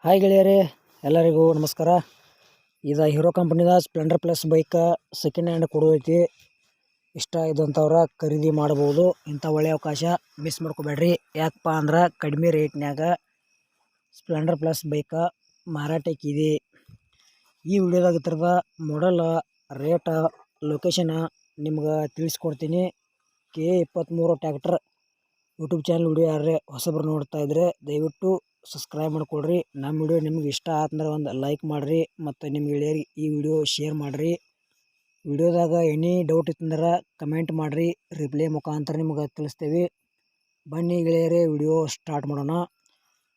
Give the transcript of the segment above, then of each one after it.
Hi ಗೆಳೆಯರೇ, ಎಲ್ಲರಿಗೂ ನಮಸ್ಕಾರ. ಇದು ಹೀರೋ ಕಂಪ್ನಿದ Splendor plus bike second hand ಕೊಡೋದೈತಿ. ಇಷ್ಟ ಇದ್ದಂಥವ್ರ ಖರೀದಿ ಮಾಡ್ಬೋದು. ಇಂಥ ಒಳ್ಳೆಯ ಅವಕಾಶ ಮಿಸ್ ಮಾಡ್ಕೋಬೇಡ್ರಿ. ಯಾಕಪ್ಪ ಅಂದ್ರೆ ಕಡಿಮೆ ರೇಟ್ನ್ಯಾಗ ಸ್ಪ್ಲೆಂಡರ್ ಪ್ಲಸ್ ಬೈಕ್ ಮಾರಾಟಕ್ಕಿದೆ. ಈ ವಿಡಿಯೋದಾಗ ಥರದ ಮಾಡಲ್, ರೇಟ, ಲೊಕೇಶನ್ ನಿಮ್ಗೆ ತಿಳಿಸ್ಕೊಡ್ತೀನಿ. K23 tractor YouTube channel video ಯಾರೇ ಹೊಸಬ್ರು ನೋಡ್ತಾ ಇದ್ರೆ ದಯವಿಟ್ಟು ಸಬ್ಸ್ಕ್ರೈಬ್ ಮಾಡ್ಕೊಳ್ರಿ. ನಮ್ಮ ವಿಡಿಯೋ ನಿಮ್ಗೆ ಇಷ್ಟ ಆತಂದ್ರೆ ಒಂದು ಲೈಕ್ ಮಾಡಿರಿ ಮತ್ತು ನಿಮ್ಮ ಗೆಳೆಯರಿಗೆ ಈ ವಿಡಿಯೋ ಶೇರ್ ಮಾಡಿರಿ. ವಿಡಿಯೋದಾಗ ಎನಿ ಡೌಟ್ ಇತ್ತಂದ್ರೆ ಕಮೆಂಟ್ ಮಾಡಿರಿ, ರಿಪ್ಲೈ ಮುಖಾಂತರ ನಿಮ್ಗೆ ತಿಳಿಸ್ತೇವೆ. ಬನ್ನಿ ಗೆಳೆಯರೇ, ವಿಡಿಯೋ ಸ್ಟಾರ್ಟ್ ಮಾಡೋಣ.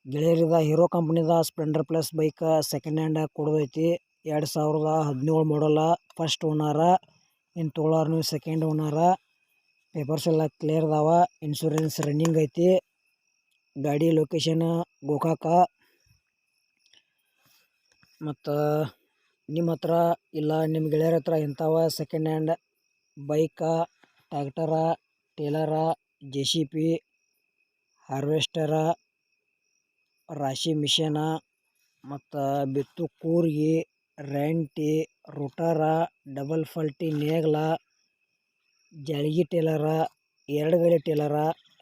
ಗೆಳೆಯರಿದ ಹೀರೋ ಕಂಪ್ನಿದ Splendor plus bike second hand ಕೊಡೋದೈತಿ. 2017 ಮಾಡಲ್ಲ, ಫಸ್ಟ್ ಓನರ. ಇನ್ನು ತೊಗೊಳೋರು ನೀವು ಸೆಕೆಂಡ್ ಓನರ. ಪೇಪರ್ಸ್ ಎಲ್ಲ ಕ್ಲಿಯರ್ ಅದಾವ, ಇನ್ಶೂರೆನ್ಸ್ ರನ್ನಿಂಗ್ ಐತಿ. ಗಾಡಿ ಲೊಕೇಶನ್ ಗೋಕಾಕ. ಮತ್ತು ನಿಮ್ಮ ಹತ್ರ ಇಲ್ಲ ನಿಮ್ಮ ಗೆಳೆಯರ ಹತ್ರ ಇಂಥವ ಸೆಕೆಂಡ್ ಹ್ಯಾಂಡ್ ಬೈಕ, ಟ್ಯಾಕ್ಟರ, ಟೇಲರ, JCB, ಹಾರ್ವೆಸ್ಟರ, ರಾಶಿ ಮಿಷನ, ಮತ್ತು ಬಿತ್ತು ಕೂರ್ಗಿ, ರೆಂಟಿ, ರೋಟರ, ಡಬಲ್ ಫಲ್ಟಿ ನೇಗ್ಲ, ಜಾಳಿಗೆ ಟೇಲರ, 2 ಗಾಲಿ ಟೇಲರ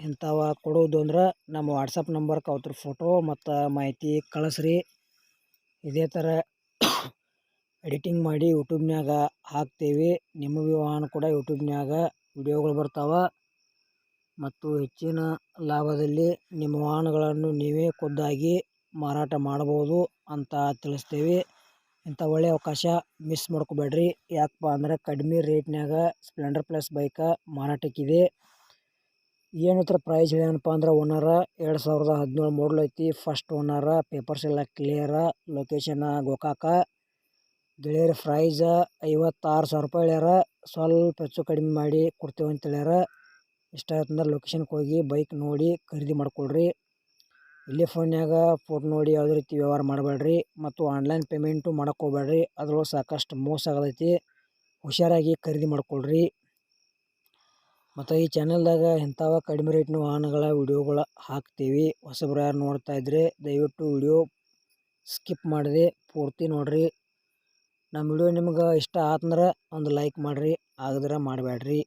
ಇಂಥವ ಕೊಡೋದು ಅಂದ್ರೆ ನಮ್ಮ ವಾಟ್ಸಪ್ ನಂಬರ್ಗೆ ಅವ್ರ ಫೋಟೋ ಮತ್ತು ಮಾಹಿತಿ ಕಳಿಸ್ರಿ. ಇದೇ ಥರ ಎಡಿಟಿಂಗ್ ಮಾಡಿ ಯೂಟ್ಯೂಬ್ನ್ಯಾಗ ಹಾಕ್ತೇವೆ. ನಿಮ್ಮ ವಾಹನ ಕೂಡ ಯೂಟ್ಯೂಬ್ನ್ಯಾಗ ವಿಡಿಯೋಗಳು ಬರ್ತಾವೆ. ಮತ್ತು ಹೆಚ್ಚಿನ ಲಾಭದಲ್ಲಿ ನಿಮ್ಮ ವಾಹನಗಳನ್ನು ನೀವೇ ಖುದ್ದಾಗಿ ಮಾರಾಟ ಮಾಡ್ಬೋದು ಅಂತ ತಿಳಿಸ್ತೇವೆ. ಇಂಥ ಒಳ್ಳೆಯ ಅವಕಾಶ ಮಿಸ್ ಮಾಡ್ಕೋಬೇಡ್ರಿ. ಯಾಕಪ್ಪ ಅಂದ್ರೆ ಕಡಿಮೆ ರೇಟ್ನ್ಯಾಗ ಸ್ಪ್ಲೆಂಡರ್ ಪ್ಲಸ್ ಬೈಕ ಮಾರಾಟಕ್ಕಿದೆ. ಏನತ್ರ ಪ್ರೈಸ್ ಏನಪ್ಪ ಅಂದ್ರೆ ಓನರ 2017 ಮಾಡಲ್ ಐತಿ, ಫಸ್ಟ್ ಓನರ. ಪೇಪರ್ಸ್ ಎಲ್ಲ ಕ್ಲಿಯರ. ಲೊಕೇಶನ್ ಗೋಕಾಕ. ಗೆಳೆಯರ ಪ್ರೈಸ್ 56,000 ರೂಪಾಯಿ ಹೇಳ್ಯಾರ. ಸ್ವಲ್ಪ ಹೆಚ್ಚು ಕಡಿಮೆ ಮಾಡಿ ಕೊಡ್ತೇವೆ ಅಂತ ಹೇಳ್ಯಾರ. ಇಷ್ಟ ಆಯ್ತಂದ್ರೆ ಲೊಕೇಶನ್ಗೆ ಹೋಗಿ ಬೈಕ್ ನೋಡಿ ಖರೀದಿ ಮಾಡ್ಕೊಳ್ರಿ. ಇಲ್ಲೇ ಫೋನ್ಯಾಗ ಫೋಟೋ ನೋಡಿ ಯಾವುದೇ ರೀತಿ ವ್ಯವಹಾರ ಮಾಡಬೇಡ್ರಿ. ಮತ್ತು ಆನ್ಲೈನ್ ಪೇಮೆಂಟು ಮಾಡೋಕೆ ಹೋಗ್ಬೇಡ್ರಿ. ಅದ್ರೊಳಗೆ ಸಾಕಷ್ಟು ಮೋಸ ಆಗತೈತಿ. ಹುಷಾರಾಗಿ ಖರೀದಿ ಮಾಡ್ಕೊಳ್ರಿ. ಮತ್ತು ಈ ಚಾನಲ್ದಾಗ ಇಂಥವ ಕಡಿಮೆ ರೇಟ್ನ ವಾಹನಗಳ ವಿಡಿಯೋಗಳ ಹಾಕ್ತೀವಿ. ಹೊಸಬ್ರು ಯಾರು ನೋಡ್ತಾ ಇದ್ರೆ ದಯವಿಟ್ಟು ವಿಡಿಯೋ ಸ್ಕಿಪ್ ಮಾಡಿದೆ ಪೂರ್ತಿ ನೋಡ್ರಿ. ನಮ್ಮ ವಿಡಿಯೋ ನಿಮ್ಗೆ ಇಷ್ಟ ಆತಂದ್ರೆ ಒಂದು ಲೈಕ್ ಮಾಡಿರಿ, ಆಗದ್ರೆ ಮಾಡಬೇಡ್ರಿ.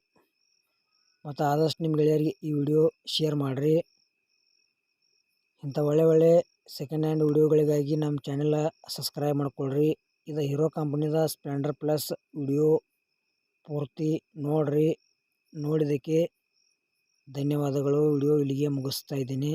ಮತ್ತು ಆದಷ್ಟು ನಿಮ್ಮ ಗೆಳೆಯರಿಗೆ ಈ ವಿಡಿಯೋ ಶೇರ್ ಮಾಡಿರಿ. ಇಂಥ ಒಳ್ಳೆ ಸೆಕೆಂಡ್ ಹ್ಯಾಂಡ್ ವಿಡಿಯೋಗಳಿಗಾಗಿ ನಮ್ಮ ಚಾನೆಲ್ ಸಬ್ಸ್ಕ್ರೈಬ್ ಮಾಡ್ಕೊಳ್ರಿ. ಇದು ಹೀರೋ ಕಂಪ್ನಿದ ಸ್ಪ್ಲೆಂಡರ್ ಪ್ಲಸ್ ವಿಡಿಯೋ ಪೂರ್ತಿ ನೋಡ್ರಿ. ನೋಡಿದ್ದಕ್ಕೆ ಧನ್ಯವಾದಗಳು. ವಿಡಿಯೋ ಇಲ್ಲಿಗೆ ಮುಗಿಸ್ತಾ ಇದ್ದೀನಿ.